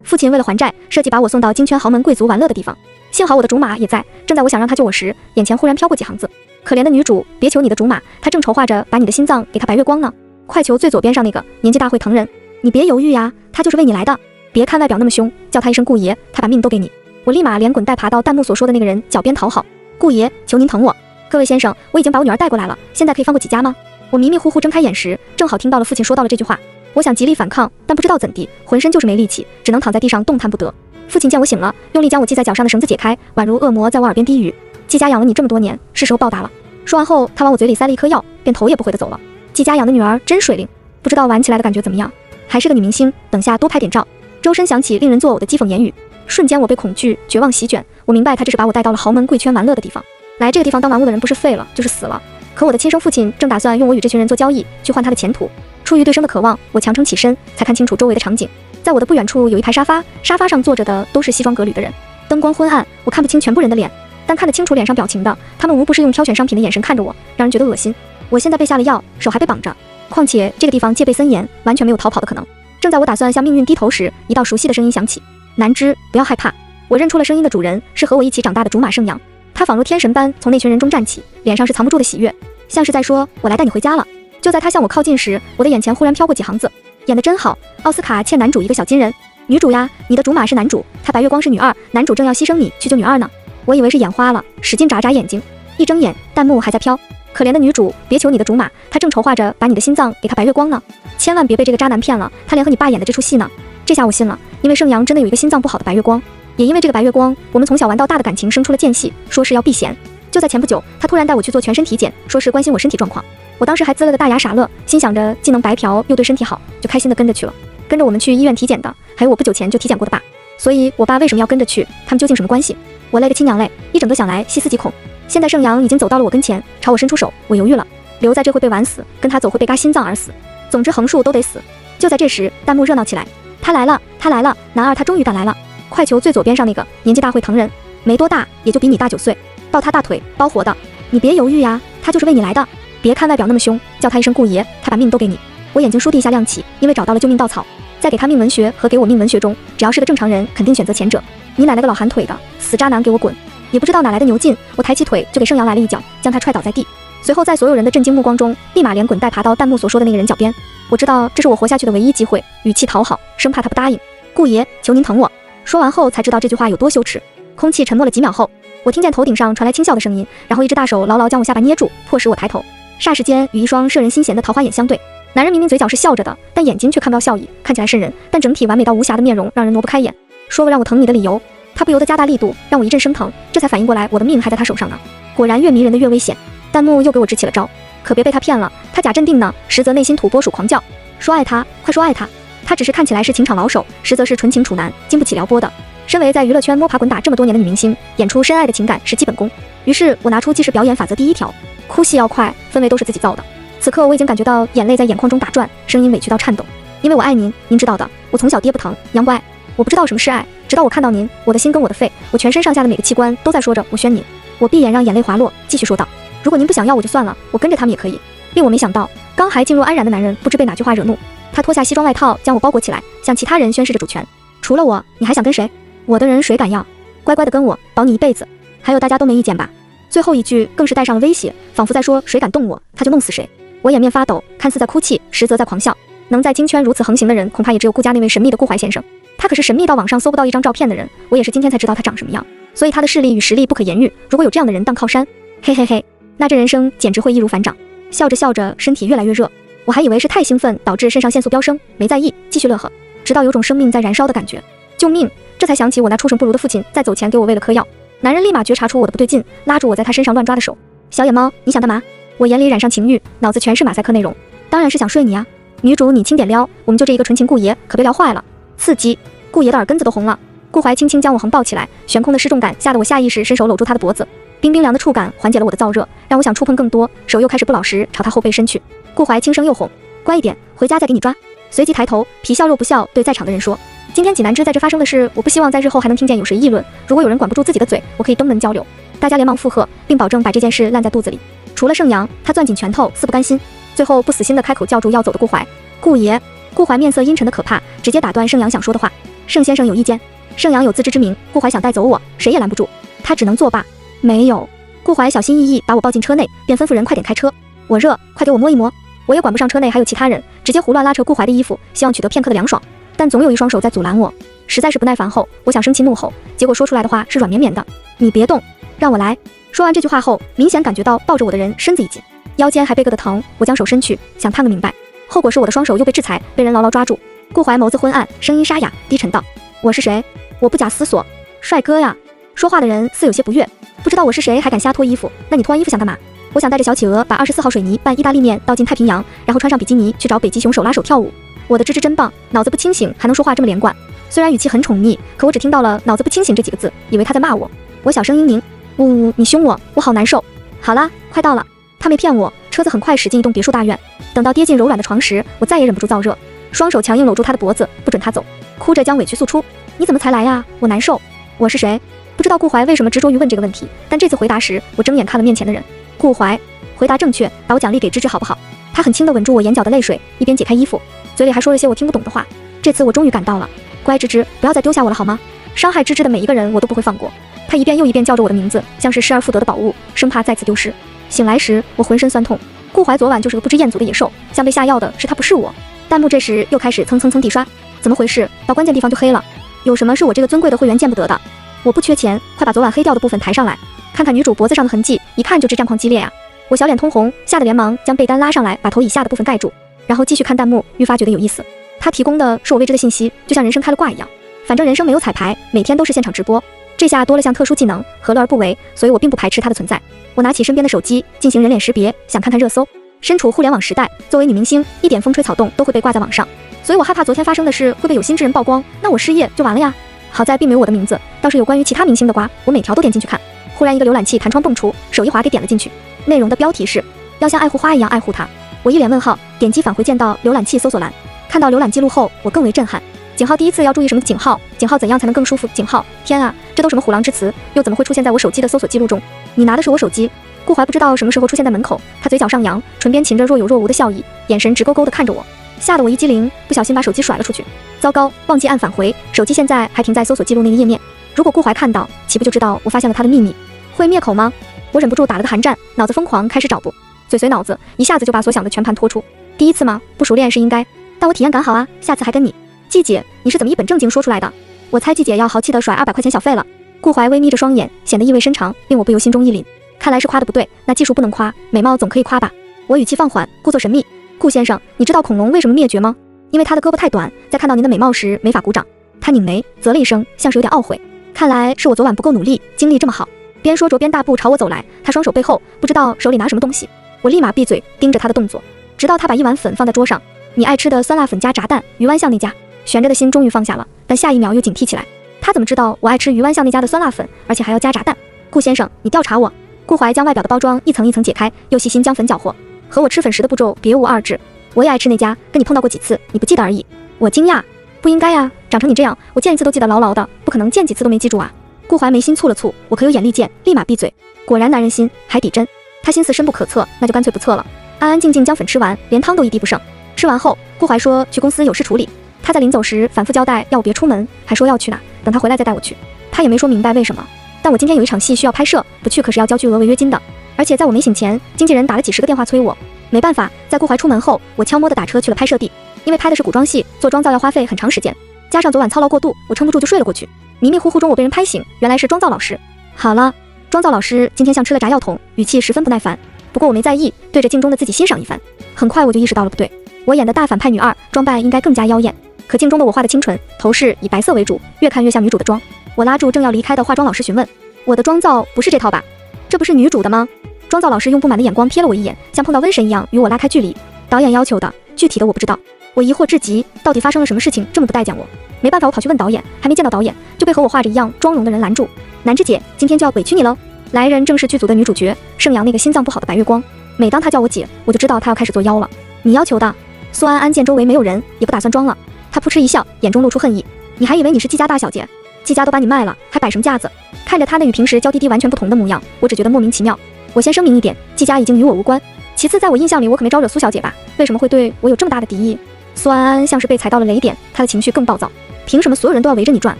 父亲为了还债，设计把我送到京圈豪门贵族玩乐的地方。幸好我的竹马也在，正在我想让他救我时，眼前忽然飘过几行字：可怜的女主，别求你的竹马，他正筹划着把你的心脏给他白月光呢。快求最左边上那个，年纪大会疼人。你别犹豫呀，他就是为你来的。别看外表那么凶，叫他一声顾爷，他把命都给你。我立马连滚带爬到弹幕所说的那个人脚边讨好。顾爷，求您疼我。各位先生，我已经把我女儿带过来了，现在可以放过几家吗？我迷迷糊糊睁开眼时，正好听到了父亲说到了这句话。我想极力反抗，但不知道怎地，浑身就是没力气，只能躺在地上动弹不得。父亲见我醒了，用力将我系在脚上的绳子解开，宛如恶魔在我耳边低语：季家养了你这么多年，是时候报答了。说完后，他往我嘴里塞了一颗药，便头也不回地走了。季家养的女儿真水灵，不知道玩起来的感觉怎么样，还是个女明星，等下多拍点照。周身响起令人作呕的讥讽言语，瞬间我被恐惧绝望席卷。我明白他这是把我带到了豪门贵圈玩乐的地方，来这个地方当玩物的人不是废了就是死了。可我的亲生父亲正打算用我与这群人做交易，去换他的前途。出于对生的渴望，我强撑起身，才看清楚周围的场景。在我的不远处有一排沙发，沙发上坐着的都是西装革履的人，灯光昏暗，我看不清全部人的脸，但看得清楚脸上表情的，他们无不是用挑选商品的眼神看着我，让人觉得恶心。我现在被下了药，手还被绑着，况且这个地方戒备森严，完全没有逃跑的可能。正在我打算向命运低头时，一道熟悉的声音响起：南枝，不要害怕。我认出了声音的主人，是和我一起长大的竹马圣阳。他仿若天神般从那群人中站起，脸上是藏不住的喜悦，像是在说：我来带你回家了。就在他向我靠近时，我的眼前忽然飘过几行字：演得真好，奥斯卡欠男主一个小金人。女主呀，你的竹马是男主，他白月光是女二，男主正要牺牲你去救女二呢。我以为是眼花了，使劲眨眨眼睛，一睁眼，弹幕还在飘：可怜的女主，别求你的竹马，他正筹划着把你的心脏给他白月光呢。千万别被这个渣男骗了，他连和你爸演的这出戏呢。这下我信了，因为圣阳真的有一个心脏不好的白月光，也因为这个白月光，我们从小玩到大的感情生出了间隙，说是要避嫌。就在前不久，他突然带我去做全身体检，说是关心我身体状况。我当时还呲了个大牙傻乐，心想着既能白嫖又对身体好，就开心的跟着去了。跟着我们去医院体检的还有我不久前就体检过的爸，所以我爸为什么要跟着去，他们究竟什么关系？我累个亲娘累，一整个想来细思极恐。现在圣阳已经走到了我跟前，朝我伸出手，我犹豫了，留在这会被晚死，跟他走会被嘎心脏而死，总之横竖都得死。就在这时，弹幕热闹起来：他来了，他来了，男二他终于赶来了，快求最左边上那个，年纪大会疼人，没多大，也就比你大9岁，抱他大腿，包活的。你别犹豫呀，他就是为你来的。别看外表那么凶，叫他一声顾爷，他把命都给你。我眼睛倏地一下亮起，因为找到了救命稻草。在给他命文学和给我命文学中，只要是个正常人，肯定选择前者。你奶奶个老寒腿的，死渣男，给我滚！也不知道哪来的牛劲，我抬起腿就给圣阳来了一脚，将他踹倒在地。随后在所有人的震惊目光中，立马连滚带爬到弹幕所说的那个人脚边。我知道这是我活下去的唯一机会，语气讨好，生怕他不答应。顾爷，求您疼我。说完后才知道这句话有多羞耻。空气沉默了几秒后，我听见头顶上传来轻笑的声音，然后一只大手牢牢将我下巴捏住，迫使我抬头。霎时间与一双摄人心弦的桃花眼相对，男人明明嘴角是笑着的，但眼睛却看不到笑意，看起来瘆人，但整体完美到无瑕的面容让人挪不开眼。说了让我疼你的理由，他不由得加大力度，让我一阵生疼，这才反应过来我的命还在他手上呢。果然越迷人的越危险，弹幕又给我支起了招，可别被他骗了，他假镇定呢，实则内心土拨鼠狂叫，说爱他，快说爱他。他只是看起来是情场老手，实则是纯情处男，经不起撩拨的。身为在娱乐圈摸爬滚打这么多年的女明星，演出深爱的情感是基本功。于是我拿出既视表演法则第一条，哭戏要快，氛围都是自己造的。此刻我已经感觉到眼泪在眼眶中打转，声音委屈到颤抖。因为我爱您，您知道的，我从小爹不疼娘不爱，我不知道什么是爱，直到我看到您，我的心跟我的肺，我全身上下的每个器官都在说着我宣您。我闭眼让眼泪滑落，继续说道：如果您不想要我就算了，我跟着他们也可以。令我没想到，刚还静若安然的男人不知被哪句话惹怒，他脱下西装外套将我包裹起来，向其他人宣示着主权。除了我，你还想跟谁？我的人谁敢要？乖乖的跟我，保你一辈子。还有大家都没意见吧？最后一句更是带上了威胁，仿佛在说谁敢动我，他就弄死谁。我掩面发抖，看似在哭泣，实则在狂笑。能在京圈如此横行的人，恐怕也只有顾家那位神秘的顾怀先生。他可是神秘到网上搜不到一张照片的人，我也是今天才知道他长什么样，所以他的势力与实力不可言喻。如果有这样的人当靠山，嘿嘿嘿，那这人生简直会易如反掌。笑着笑着，身体越来越热，我还以为是太兴奋导致肾上腺素飙升，没在意，继续乐呵，直到有种生命在燃烧的感觉。救命！这才想起我那畜生不如的父亲在走前给我喂了颗药。男人立马觉察出我的不对劲，拉住我在他身上乱抓的手。小野猫，你想干嘛？我眼里染上情欲，脑子全是马赛克内容，当然是想睡你啊。女主你轻点撩，我们就这一个纯情顾爷，可别撩坏了。刺激！顾爷的耳根子都红了。顾怀轻轻将我横抱起来，悬空的失重感吓得我下意识伸手搂住他的脖子，冰冰凉的触感缓解了我的燥热，让我想触碰更多，手又开始不老实朝他后背伸去。顾怀轻声又哄：乖一点，回家再给你抓。随即抬头，皮笑肉不笑对在场的人说：今天济南之在这发生的事，我不希望在日后还能听见有谁议论，如果有人管不住自己的嘴，我可以登门交流。大家连忙附和，并保证把这件事烂在肚子里。除了盛阳，他攥紧拳头，似不甘心，最后不死心的开口叫住要走的顾怀。顾爷！顾怀面色阴沉的可怕，直接打断盛阳想说的话。盛先生有意见？盛阳有自知之明，顾怀想带走我，谁也拦不住，他只能作罢。没有。顾怀小心翼翼把我抱进车内，便吩咐人快点开车。我热，快给我摸一摸。我也管不上车内还有其他人，直接胡乱拉扯顾怀的衣服，希望取得片刻的凉爽。但总有一双手在阻拦我，实在是不耐烦后，我想生气怒吼，结果说出来的话是软绵绵的：你别动，让我来。说完这句话后，明显感觉到抱着我的人身子一紧，腰间还被硌得疼。我将手伸去，想探个明白，后果是我的双手又被制裁，被人牢牢抓住。顾怀眸子昏暗，声音沙哑低沉道：我是谁？我不假思索：帅哥呀。说话的人似有些不悦，不知道我是谁还敢瞎脱衣服，那你脱完衣服想干嘛？我想带着小企鹅把24号水泥拌意大利面倒进太平洋，然后穿上比基尼去找北极熊手拉手跳舞。我的芝芝真棒，脑子不清醒还能说话这么连贯。虽然语气很宠溺，可我只听到了脑子不清醒这几个字，以为他在骂我。我小声嘤咛：呜，你凶我，我好难受。好啦，快到了。他没骗我，车子很快驶进一栋别墅大院。等到跌进柔软的床时，我再也忍不住燥热，双手强硬搂住他的脖子，不准他走，哭着将委屈诉出：你怎么才来呀？我难受。我是谁？不知道顾怀为什么执着于问这个问题，但这次回答时，我睁眼看了面前的人。顾怀，回答正确，把我奖励给芝芝好不好？他很轻地稳住我眼角的泪水，一边解开衣服，嘴里还说了些我听不懂的话。这次我终于赶到了，乖芝芝，不要再丢下我了好吗？伤害芝芝的每一个人我都不会放过。他一遍又一遍叫着我的名字，像是失而复得的宝物，生怕再次丢失。醒来时，我浑身酸痛。顾怀昨晚就是个不知彦祖的野兽，像被下药的是他不是我。弹幕这时又开始蹭蹭蹭地刷，怎么回事？到关键地方就黑了，有什么是我这个尊贵的会员见不得的？我不缺钱，快把昨晚黑掉的部分抬上来，看看女主脖子上的痕迹，一看就知战况激烈啊！我小脸通红，吓得连忙将被单拉上来，把头以下的部分盖住，然后继续看弹幕，愈发觉得有意思。他提供的是我未知的信息，就像人生开了挂一样。反正人生没有彩排，每天都是现场直播，这下多了项特殊技能，何乐而不为？所以我并不排斥它的存在。我拿起身边的手机进行人脸识别，想看看热搜。身处互联网时代，作为女明星，一点风吹草动都会被挂在网上，所以我害怕昨天发生的事会被有心之人曝光，那我失业就完了呀。好在并没有我的名字，倒是有关于其他明星的瓜，我每条都点进去看。忽然一个浏览器弹窗蹦出，手一滑给点了进去，内容的标题是要像爱护花一样爱护它。我一脸问号，点击返回键到浏览器搜索栏，看到浏览记录后，我更为震撼。井号第一次要注意什么井号？井号怎样才能更舒服？井号，天啊，这都什么虎狼之词？又怎么会出现在我手机的搜索记录中？你拿的是我手机？顾怀不知道什么时候出现在门口，他嘴角上扬，唇边噙着若有若无的笑意，眼神直勾勾地看着我，吓得我一激灵，不小心把手机甩了出去。糟糕，忘记按返回，手机现在还停在搜索记录那个页面。如果顾怀看到，岂不就知道我发现了他的秘密？会灭口吗？我忍不住打了个寒战，脑子疯狂开始找补，嘴随脑子，一下子就把所想的全盘托出。第一次吗？不熟练是应该，但我体验感好啊，下次还跟你。季姐，你是怎么一本正经说出来的？我猜季姐要豪气的甩200块钱小费了。顾怀微眯着双眼，显得意味深长，令我不由心中一凛。看来是夸的不对，那技术不能夸，美貌总可以夸吧？我语气放缓，故作神秘。顾先生，你知道恐龙为什么灭绝吗？因为他的胳膊太短，在看到您的美貌时没法鼓掌。他拧眉，啧了一声，像是有点懊悔。看来是我昨晚不够努力，精力这么好。边说着边大步朝我走来，他双手背后，不知道手里拿什么东西。我立马闭嘴，盯着他的动作，直到他把一碗粉放在桌上。你爱吃的酸辣粉加炸蛋，鱼湾巷那家。悬着的心终于放下了，但下一秒又警惕起来。他怎么知道我爱吃鱼湾巷那家的酸辣粉，而且还要加炸蛋？顾先生，你调查我。顾怀将外表的包装一层一层解开，又细心将粉搅和，和我吃粉时的步骤别无二致。我也爱吃那家，跟你碰到过几次，你不记得而已。我惊讶，不应该呀，长成你这样，我见一次都记得牢牢的，不可能见几次都没记住啊。顾怀眉心蹙了蹙，我可有眼力见，立马闭嘴。果然男人心海底针，他心思深不可测，那就干脆不测了，安安静静将粉吃完，连汤都一滴不剩。吃完后，顾怀说去公司有事处理，他在临走时反复交代要我别出门，还说要去哪，等他回来再带我去。他也没说明白为什么，但我今天有一场戏需要拍摄，不去可是要交巨额违约金的。而且在我没醒前，经纪人打了几10个电话催我。没办法，在顾怀出门后，我悄摸地打车去了拍摄地，因为拍的是古装戏，做妆造要花费很长时间，加上昨晚操劳过度，我撑不住就睡了过去。迷迷糊糊中我被人拍醒，原来是妆造老师。好了，妆造老师今天像吃了炸药桶，语气十分不耐烦。不过我没在意，对着镜中的自己欣赏一番。很快我就意识到了不对，我演的大反派女二，装扮应该更加妖艳，可镜中的我画的清纯，头饰以白色为主，越看越像女主的妆。我拉住正要离开的化妆老师询问，我的妆造不是这套吧？这不是女主的吗？妆造老师用不满的眼光瞥了我一眼，像碰到瘟神一样与我拉开距离。导演要求的，具体的我不知道。我疑惑至极，到底发生了什么事情这么不待见我？没办法，我跑去问导演，还没见到导演，就被和我画着一样妆容的人拦住。南芝姐，今天就要委屈你喽。来人正是剧组的女主角盛阳，那个心脏不好的白月光。每当她叫我姐，我就知道她要开始作妖了。你要求的。苏安安见周围没有人，也不打算装了。她扑哧一笑，眼中露出恨意。你还以为你是季家大小姐？季家都把你卖了，还摆什么架子？看着她那与平时娇滴滴完全不同的模样，我只觉得莫名其妙。我先声明一点，季家已经与我无关。其次，在我印象里，我可没招惹苏小姐吧？为什么会对我有这么大的敌意？苏安安像是被踩到了雷点，她的情绪更暴躁。凭什么所有人都要围着你转？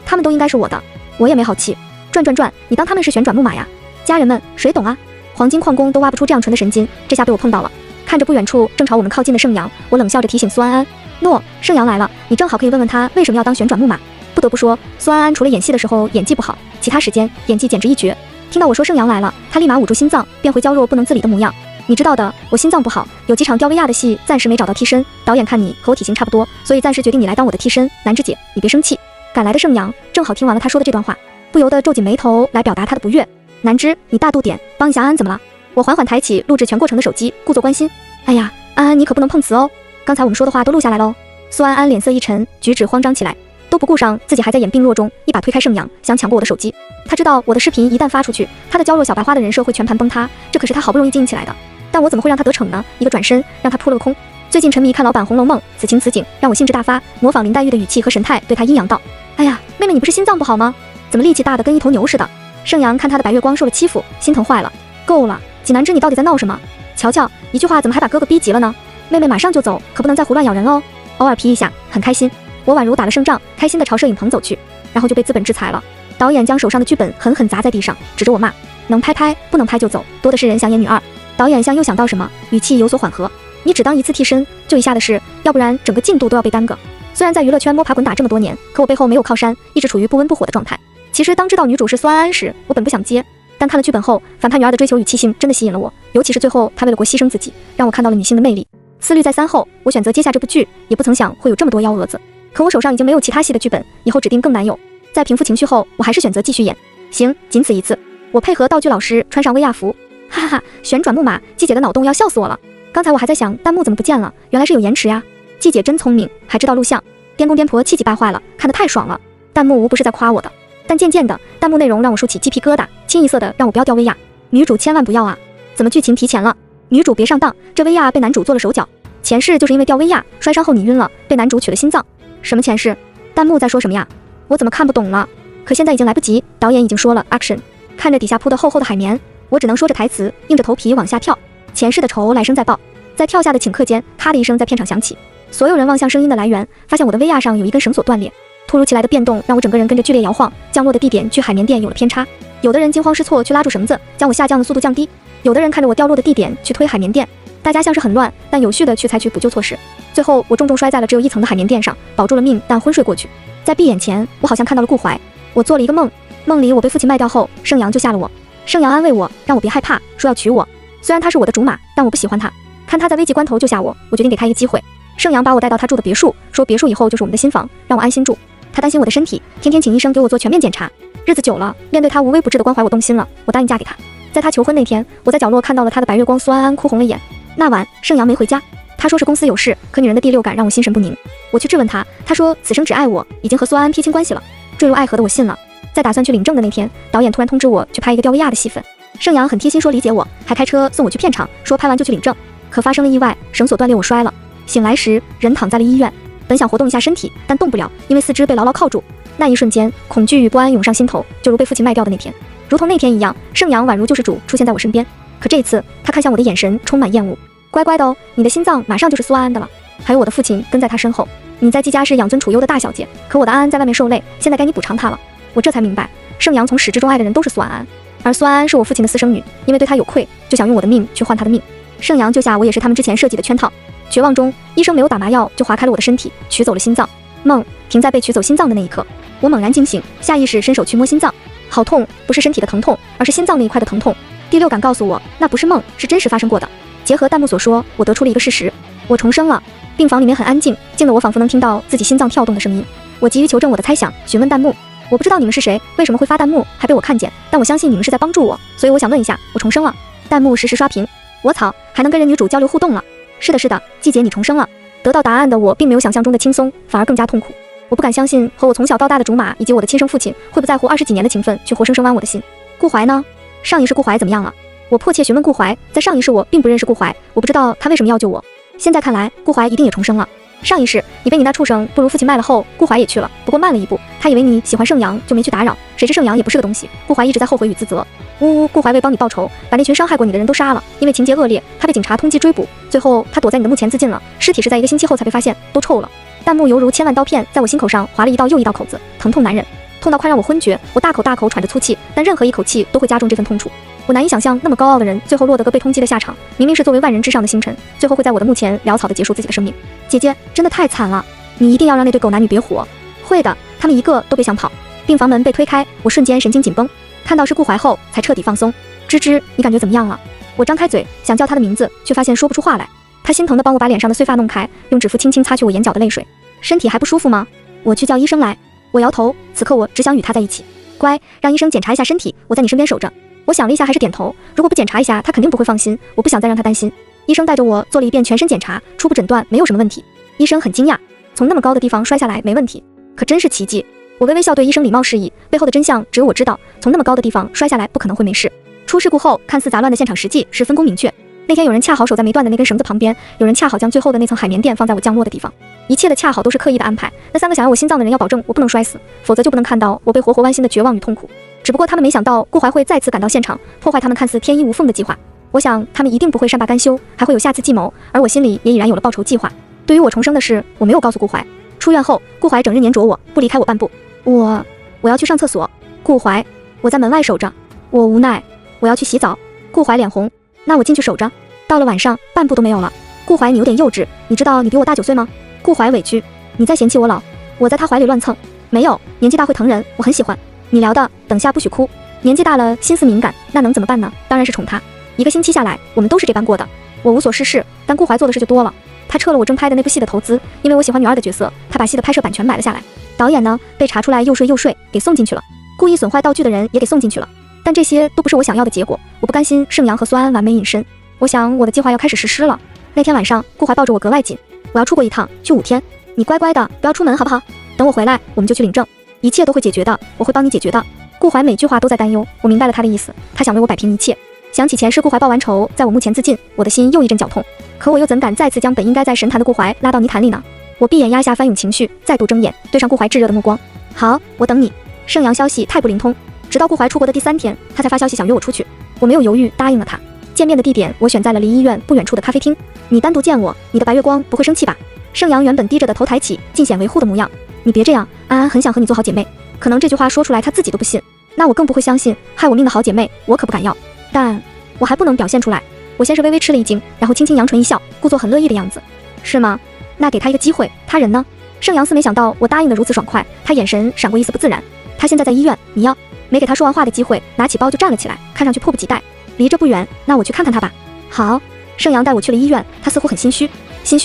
他们都应该是我的。我也没好气，转，你当他们是旋转木马呀？家人们，谁懂啊？黄金矿工都挖不出这样纯的神金，这下被我碰到了。看着不远处正朝我们靠近的盛阳，我冷笑着提醒苏安安：诺，盛阳来了，你正好可以问问他为什么要当旋转木马。不得不说，苏安安除了演戏的时候演技不好，其他时间演技简直一绝。听到我说盛阳来了，他立马捂住心脏，变回娇弱不能自理的模样。你知道的，我心脏不好，有几场吊威亚的戏暂时没找到替身，导演看你和我体型差不多，所以暂时决定你来当我的替身。南芝姐，你别生气。赶来的盛阳正好听完了他说的这段话，不由得皱紧眉头来表达他的不悦。南芝，你大度点，帮一下安安怎么了？我缓缓抬起录制全过程的手机，故作关心。哎呀，安安你可不能碰瓷哦，刚才我们说的话都录下来喽。苏安安脸色一沉，举止慌张起来，都不顾上自己还在演病弱中，一把推开盛阳，想抢过我的手机。他知道我的视频一旦发出去，他的娇弱小白花的人设会全盘崩塌，这可是他好不容易经营起来的。但我怎么会让他得逞呢？一个转身，让他扑了个空。最近沉迷看老版《红楼梦》，此情此景让我兴致大发，模仿林黛玉的语气和神态对他阴阳道：哎呀，妹妹你不是心脏不好吗？怎么力气大的跟一头牛似的？盛阳看他的白月光受了欺负，心疼坏了。够了，济南芝你到底在闹什么？瞧瞧，一句话怎么还把哥哥逼急了呢？妹妹马上就走，可不能再胡乱咬人哦。偶尔皮一下，很开心。我宛如打了胜仗，开心地朝摄影棚走去，然后就被资本制裁了。导演将手上的剧本狠狠砸在地上，指着我骂：能拍拍，不能拍就走，多的是人想演女二。导演像又想到什么，语气有所缓和：你只当一次替身，就一下的事，要不然整个进度都要被耽搁。虽然在娱乐圈摸爬滚打这么多年，可我背后没有靠山，一直处于不温不火的状态。其实当知道女主是苏安安时，我本不想接，但看了剧本后，反叛女二的追求与气性真的吸引了我，尤其是最后她为了国牺牲自己，让我看到了女性的魅力。思虑再三后，我选择接下这部剧，也不曾想会有这么多幺蛾子。可我手上已经没有其他戏的剧本，以后指定更难有。在平复情绪后，我还是选择继续演。行，仅此一次。我配合道具老师穿上威亚服，哈哈哈！旋转木马，季姐的脑洞要笑死我了。刚才我还在想弹幕怎么不见了，原来是有延迟呀。季姐真聪明，还知道录像。颠公颠婆气急败坏了，看得太爽了。弹幕无不是在夸我的，但渐渐的，弹幕内容让我竖起鸡皮疙瘩，清一色的让我不要掉威亚。女主千万不要啊！怎么剧情提前了？女主别上当，这威亚被男主做了手脚。前世就是因为掉威亚摔伤后你晕了，被男主取了心脏。什么前世？弹幕在说什么呀？我怎么看不懂了？可现在已经来不及，导演已经说了 action。看着底下铺的厚厚的海绵，我只能说着台词，硬着头皮往下跳。前世的仇来生再报。在跳下的顷刻间，咔的一声在片场响起，所有人望向声音的来源，发现我的威亚上有一根绳索断裂。突如其来的变动让我整个人跟着剧烈摇晃，降落的地点距海绵垫有了偏差。有的人惊慌失措去拉住绳子，将我下降的速度降低；有的人看着我掉落的地点去推海绵垫。大家像是很乱，但有序的去采取补救措施。最后我重重摔在了只有一层的海绵垫上，保住了命，但昏睡过去。在闭眼前，我好像看到了顾怀。我做了一个梦，梦里我被父亲卖掉后，盛阳就下了我。盛阳安慰我，让我别害怕，说要娶我。虽然他是我的主马，但我不喜欢他。看他在危急关头救下我，我决定给他一个机会。盛阳把我带到他住的别墅，说别墅以后就是我们的新房，让我安心住。他担心我的身体，天天请医生给我做全面检查。日子久了，面对他无微不至的关怀，我动心了，我答应嫁给他。在他求婚那天，我在角落看到了他的白月光，苏安安哭红了眼。那晚盛阳没回家，他说是公司有事，可女人的第六感让我心神不宁。我去质问他，他说此生只爱我，已经和苏安安撇清关系了。坠入爱河的我信了。在打算去领证的那天，导演突然通知我去拍一个吊威亚的戏份。盛阳很贴心说理解我，还开车送我去片场，说拍完就去领证。可发生了意外，绳索断裂，我摔了。醒来时人躺在了医院，本想活动一下身体，但动不了，因为四肢被牢牢铐住。那一瞬间，恐惧与不安涌上心头，就如被父亲卖掉的那天。如同那天一样，盛阳宛如救世主出现在我身边。可这一次，他看向我的眼神充满厌恶。乖乖的哦，你的心脏马上就是苏安安的了。还有我的父亲跟在他身后。你在季家是养尊处优的大小姐，可我的安安在外面受累，现在该你补偿他了。我这才明白，盛阳从始至终爱的人都是苏安安，而苏安安是我父亲的私生女，因为对他有愧，就想用我的命去换他的命。盛阳救下我也是他们之前设计的圈套。绝望中，医生没有打麻药就划开了我的身体，取走了心脏。梦停在被取走心脏的那一刻，我猛然惊醒，下意识伸手去摸心脏，好痛，不是身体的疼痛，而是心脏那一块的疼痛。第六感告诉我，那不是梦，是真实发生过的。结合弹幕所说，我得出了一个事实，我重生了。病房里面很安静，静得我仿佛能听到自己心脏跳动的声音。我急于求证我的猜想，询问弹幕，我不知道你们是谁，为什么会发弹幕，还被我看见，但我相信你们是在帮助我，所以我想问一下，我重生了。弹幕实时刷屏，我操，还能跟人女主交流互动了。是的是的，季姐你重生了。得到答案的我并没有想象中的轻松，反而更加痛苦。我不敢相信和我从小到大的竹马以及我的亲生父亲会不在乎20几年的情分去活生生剜我的心。顾怀呢？上一世顾怀怎么样了？我迫切询问顾怀，在上一世我并不认识顾怀，我不知道他为什么要救我。现在看来，顾怀一定也重生了。上一世你被你那畜生不如父亲卖了后，顾怀也去了，不过慢了一步，他以为你喜欢盛阳就没去打扰，谁知盛阳也不是个东西。顾怀一直在后悔与自责。呜呜，顾怀为帮你报仇，把那群伤害过你的人都杀了，因为情节恶劣，他被警察通缉追捕，最后他躲在你的墓前自尽了，尸体是在1个星期后才被发现，都臭了。弹幕犹如千万刀片在我心口上划了一道又一道口子，疼痛难忍，痛到快让我昏厥。我大口大口喘着粗气，但任何一口气都会加重这份痛楚。我难以想象那么高傲的人最后落得个被通缉的下场，明明是作为万人之上的星辰，最后会在我的墓前潦草地结束自己的生命。姐姐，真的太惨了，你一定要让那对狗男女别活。会的，他们一个都别想跑。病房门被推开，我瞬间神经紧绷，看到是顾怀后才彻底放松。芝芝，你感觉怎么样了？我张开嘴想叫他的名字，却发现说不出话来。他心疼地帮我把脸上的碎发弄开，用指腹轻轻擦去我眼角的泪水。身体还不舒服吗？我去叫医生来。我摇头，此刻我只想与他在一起。乖，让医生检查一下身体，我在你身边守着。我想了一下，还是点头。如果不检查一下，他肯定不会放心，我不想再让他担心。医生带着我做了一遍全身检查，初步诊断没有什么问题。医生很惊讶，从那么高的地方摔下来没问题，可真是奇迹。我微微笑对医生礼貌示意，背后的真相只有我知道，从那么高的地方摔下来不可能会没事。出事故后看似杂乱的现场实际是分工明确，那天有人恰好守在没断的那根绳子旁边，有人恰好将最后的那层海绵垫放在我降落的地方，一切的恰好都是刻意的安排。那3个想要我心脏的人要保证我不能摔死，否则就不能看到我被活活剜心的绝望与痛苦。只不过他们没想到顾怀会再次赶到现场，破坏他们看似天衣无缝的计划。我想他们一定不会善罢甘休，还会有下次计谋，而我心里也已然有了报仇计划。对于我重生的事，我没有告诉顾怀。出院后，顾怀整日黏着我，不离开我半步。我要去上厕所。顾怀，我在门外守着。我无奈，我要去洗澡。顾怀脸红，那我进去守着。到了晚上，半步都没有了。顾怀，你有点幼稚，你知道你比我大9岁吗？顾怀委屈，你在嫌弃我老？我在他怀里乱蹭。没有，年纪大会疼人，我很喜欢。你聊的，等下不许哭。年纪大了，心思敏感，那能怎么办呢？当然是宠他。1个星期下来，我们都是这般过的。我无所事事，但顾怀做的事就多了。他撤了我正拍的那部戏的投资，因为我喜欢女二的角色，他把戏的拍摄版权买了下来。导演呢，被查出来又睡，给送进去了。故意损坏道具的人也给送进去了。但这些都不是我想要的结果，我不甘心盛阳和孙安完美隐身。我想我的计划要开始实施了。那天晚上，顾怀抱着我格外紧。我要出国一趟，去5天，你乖乖的，不要出门好不好？等我回来，我们就去领证，一切都会解决的，我会帮你解决的。顾怀每句话都在担忧，我明白了他的意思，他想为我摆平一切。想起前世顾怀报完仇，在我墓前自尽，我的心又一阵绞痛。可我又怎敢再次将本应该在神坛的顾怀拉到泥潭里呢？我闭眼压下翻涌情绪，再度睁眼，对上顾怀炙热的目光。好，我等你。盛阳消息太不灵通，直到顾怀出国的第3天，他才发消息想约我出去。我没有犹豫，答应了他。见面的地点我选在了离医院不远处的咖啡厅。你单独见我，你的白月光不会生气吧？盛阳原本低着的头抬起，尽显维护的模样。你别这样，安安很想和你做好姐妹。可能这句话说出来他自己都不信，那我更不会相信，害我命的好姐妹我可不敢要。但我还不能表现出来。我先是微微吃了一惊，然后轻轻扬唇一笑，故作很乐意的样子。是吗？那给他一个机会，他人呢？盛阳似没想到我答应的如此爽快，他眼神闪过一丝不自然。他现在在医院，你要？没给他说完话的机会，拿起包就站了起来，看上去迫不及待。离这不远，那我去看看他吧。好。盛阳带我去了医院，他似乎很心虚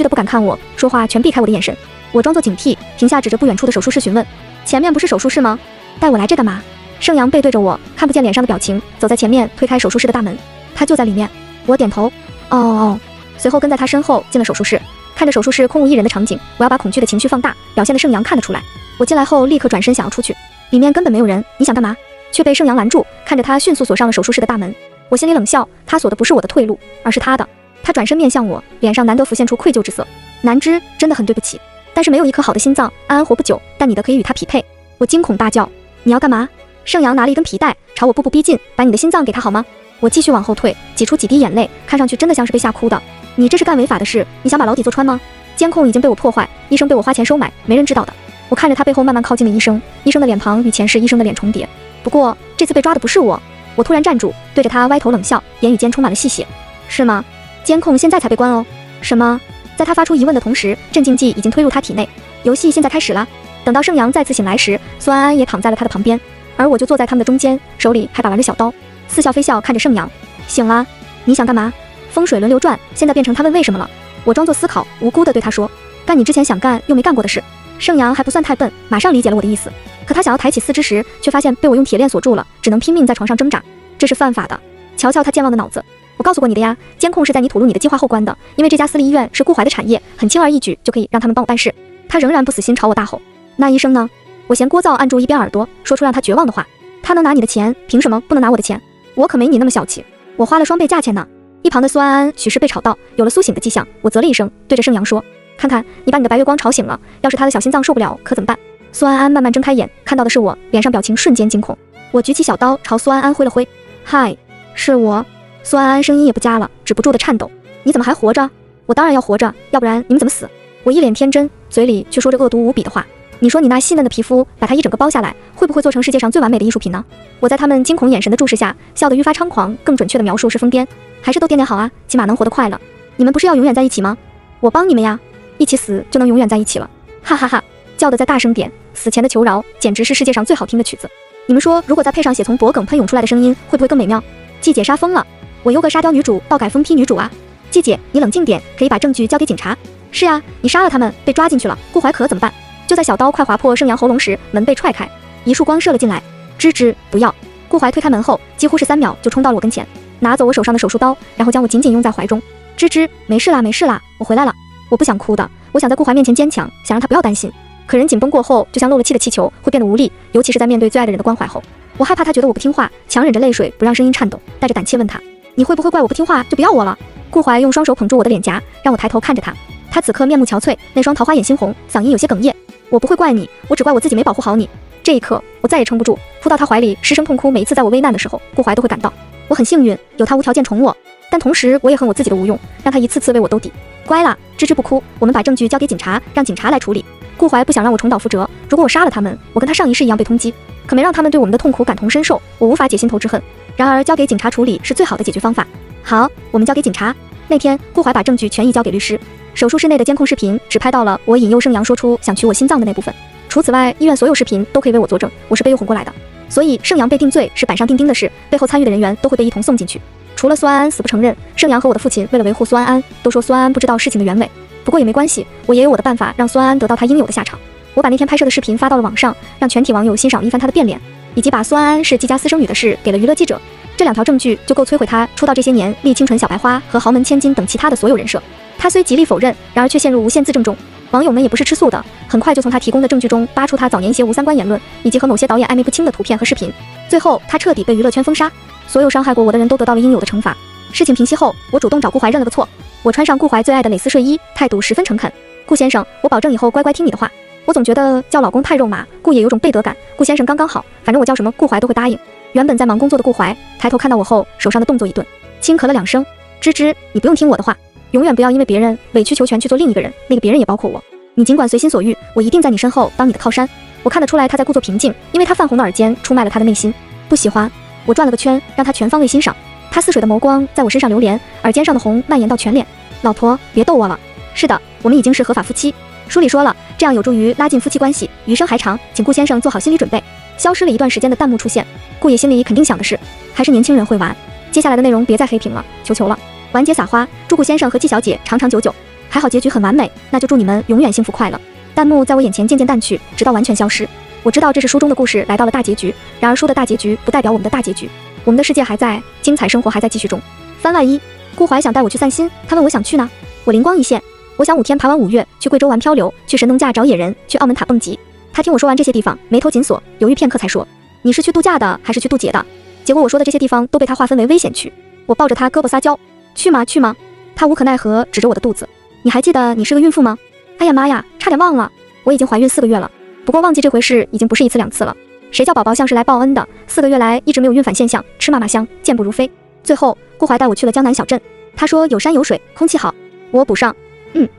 的不敢看我，说话全避开我的眼神。我装作警惕，停下指着不远处的手术室询问：前面不是手术室吗？带我来这干嘛？盛阳背对着我，看不见脸上的表情，走在前面推开手术室的大门。他就在里面。我点头。哦。随后跟在他身后进了手术室，看着手术室空无一人的场景，我要把恐惧的情绪放大，表现的盛阳看得出来。我进来后立刻转身想要出去，里面根本没有人，你想干嘛？却被盛阳拦住，看着他迅速锁上了手术室的大门。我心里冷笑，他锁的不是我的退路，而是他的。他转身面向我，脸上难得浮现出愧疚之色。南芝，真的很对不起，但是没有一颗好的心脏，安安活不久，但你的可以与他匹配。我惊恐大叫，你要干嘛？盛阳拿了一根皮带朝我步步逼近，把你的心脏给他好吗？我继续往后退，挤出几滴眼泪，看上去真的像是被吓哭的。你这是干违法的事，你想把牢底坐穿吗？监控已经被我破坏，医生被我花钱收买，没人知道的。我看着他背后慢慢靠近的医生，医生的脸庞与前世医生的脸重叠，不过这次被抓的不是我。我突然站住，对着他歪头冷笑，言语间充满了戏谑。是吗？监控现在才被关哦。什么？在他发出疑问的同时，镇静剂已经推入他体内。游戏现在开始了。等到盛阳再次醒来时，苏安安也躺在了他的旁边，而我就坐在他们的中间，手里还把玩着小刀，似笑非笑看着盛阳。醒了？你想干嘛？风水轮流转，现在变成他问为什么了。我装作思考，无辜地对他说，干你之前想干又没干过的事。盛阳还不算太笨，马上理解了我的意思。可他想要抬起四肢时，却发现被我用铁链锁住了，只能拼命在床上挣扎。这是犯法的。瞧瞧他健忘的脑子。我告诉过你的呀，监控是在你吐露你的计划后关的，因为这家私立医院是顾怀的产业，很轻而易举就可以让他们帮我办事。他仍然不死心朝我大吼，那医生呢？我嫌聒噪，按住一边耳朵，说出让他绝望的话。他能拿你的钱，凭什么不能拿我的钱？我可没你那么小气，我花了双倍价钱呢。一旁的苏安安许是被吵到，有了苏醒的迹象。我啧了一声，对着盛阳说，看看你把你的白月光吵醒了，要是他的小心脏受不了可怎么办？苏安安慢慢睁开眼，看到的是我，脸上表情瞬间惊恐。我举起小刀朝苏安安挥了挥，嗨，是我。苏安安声音也不佳了，止不住的颤抖。你怎么还活着？我当然要活着，要不然你们怎么死？我一脸天真，嘴里却说着恶毒无比的话。你说你那细嫩的皮肤，把它一整个剥下来，会不会做成世界上最完美的艺术品呢？我在他们惊恐眼神的注视下，笑得愈发猖狂，更准确的描述是疯癫。还是都掂掂好啊，起码能活得快乐。你们不是要永远在一起吗？我帮你们呀，一起死就能永远在一起了。哈哈哈，叫得再大声点，死前的求饶简直是世界上最好听的曲子。你们说，如果再配上血从脖颈喷涌出来的声音，会不会更美妙？季姐杀疯了，我优个沙雕女主，爆改疯批女主啊！季姐，你冷静点，可以把证据交给警察。是啊，你杀了他们，被抓进去了，顾怀可怎么办？就在小刀快划破盛阳喉咙时，门被踹开，一束光射了进来。吱吱，不要！顾怀推开门后，几乎是3秒就冲到了我跟前，拿走我手上的手术刀，然后将我紧紧拥在怀中。吱吱，没事啦，没事啦，我回来了。我不想哭的，我想在顾怀面前坚强，想让他不要担心。可人紧绷过后，就像漏了气的气球，会变得无力，尤其是在面对最爱的人的关怀后。我害怕他觉得我不听话，强忍着泪水，不让声音颤抖，带着胆怯问他：你会不会怪我不听话就不要我了？顾怀用双手捧住我的脸颊，让我抬头看着他。他此刻面目憔悴，那双桃花眼猩红，嗓音有些哽咽。我不会怪你，我只怪我自己没保护好你。这一刻，我再也撑不住，扑到他怀里，失声痛哭。每一次在我危难的时候，顾怀都会感到我很幸运，有他无条件宠我，但同时我也恨我自己的无用，让他一次次为我兜底。乖啦，芝芝不哭，我们把证据交给警察，让警察来处理。顾怀不想让我重蹈覆辙，如果我杀了他们，我跟他上一世一样被通缉，可没让他们对我们的痛苦感同身受，我无法解心头之恨。然而交给警察处理是最好的解决方法。好，我们交给警察。那天，顾怀把证据全移交给律师。手术室内的监控视频只拍到了我引诱盛阳说出想取我心脏的那部分，除此外，医院所有视频都可以为我作证，我是被诱哄过来的。所以盛阳被定罪是板上钉钉的事，背后参与的人员都会被一同送进去。除了苏安安死不承认，盛阳和我的父亲为了维护苏安安，都说苏安安不知道事情的原委。不过也没关系，我也有我的办法让苏安安得到他应有的下场。我把那天拍摄的视频发到了网上，让全体网友欣赏了一番他的变脸，以及把苏安安是季家私生女的事给了娱乐记者。这2条证据就够摧毁他出道这些年丽清纯小白花和豪门千金等其他的所有人设。他虽极力否认，然而却陷入无限自证中。网友们也不是吃素的，很快就从他提供的证据中扒出他早年携无3观言论，以及和某些导演暧昧不清的图片和视频。最后他彻底被娱乐圈封杀，所有伤害过我的人都得到了应有的惩罚。事情平息后，我主动找顾怀认了个错。我穿上顾怀最爱的蕾丝睡衣，态度十分诚恳。顾先生，我保证以后乖乖听你的话。我总觉得叫老公太肉麻，顾也有种背德感。顾先生刚刚好，反正我叫什么顾怀都会答应。原本在忙工作的顾怀抬头看到我后，手上的动作一顿，轻咳了2声。芝芝，你不用听我的话，永远不要因为别人委曲求全去做另一个人，那个别人也包括我。你尽管随心所欲，我一定在你身后当你的靠山。我看得出来他在故作平静，因为他泛红的耳尖出卖了他的内心。不喜欢，我转了个圈，让他全方位欣赏。他似水的眸光在我身上流连，耳尖上的红蔓延到全脸。老婆，别逗我了。是的，我们已经是合法夫妻。书里说了，这样有助于拉近夫妻关系，余生还长，请顾先生做好心理准备。消失了一段时间的弹幕出现，顾野心里肯定想的是，还是年轻人会玩。接下来的内容别再黑屏了，求求了。完结撒花，祝顾先生和季小姐长长久久。还好结局很完美，那就祝你们永远幸福快乐。弹幕在我眼前渐渐淡去，直到完全消失。我知道这是书中的故事来到了大结局，然而书的大结局不代表我们的大结局。我们的世界还在，精彩生活还在继续中。番外1，顾怀想带我去散心，他问我想去哪，我灵光一现，我想5天爬完5岳，去贵州玩漂流，去神农架找野人，去澳门塔蹦极。他听我说完这些地方，眉头紧锁，犹豫片刻才说：你是去度假的还是去渡劫的？结果我说的这些地方都被他划分为危险区。我抱着他胳膊撒娇，去吗去吗？他无可奈何指着我的肚子，你还记得你是个孕妇吗？哎呀妈呀，差点忘了，我已经怀孕4个月了。不过忘记这回事已经不是1次2次了，谁叫宝宝像是来报恩的，4个月来一直没有孕反现象，吃嘛嘛香，健步如飞。最后顾怀带我去了江南小镇，他说有山有水，空气好。我补上，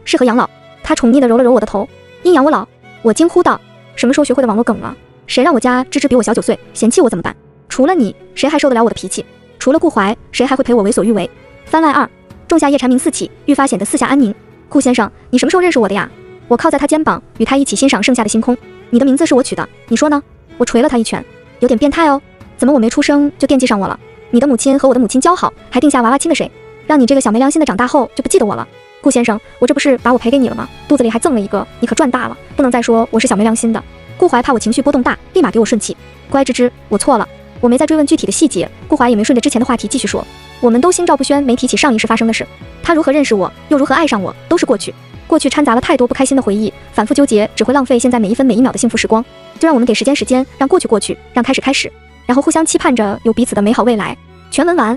适合养老。他宠溺地揉了揉我的头，阴阳我老。我惊呼道，什么时候学会的网络梗了？谁让我家芝芝比我小9岁，嫌弃我怎么办？除了你，谁还受得了我的脾气？除了顾怀，谁还会陪我为所欲为？番外2，仲夏夜蝉鸣四起，愈发显得四下安宁。顾先生，你什么时候认识我的呀？我靠在他肩膀，与他一起欣赏盛夏的星空。你的名字是我取的，你说呢？我捶了他一拳，有点变态哦。怎么我没出生就惦记上我了？你的母亲和我的母亲交好，还定下娃娃亲的谁？让你这个小没良心的长大后就不记得我了？顾先生，我这不是把我赔给你了吗？肚子里还赠了一个，你可赚大了，不能再说我是小没良心的。顾怀怕我情绪波动大，立马给我顺气。乖芝芝，我错了。我没再追问具体的细节，顾怀也没顺着之前的话题继续说。我们都心照不宣，没提起上一世发生的事。他如何认识我，又如何爱上我，都是过去。过去掺杂了太多不开心的回忆，反复纠结只会浪费现在每一分每一秒的幸福时光。就让我们给时间，让过去过去，让开始开始，然后互相期盼着有彼此的美好未来。全文完。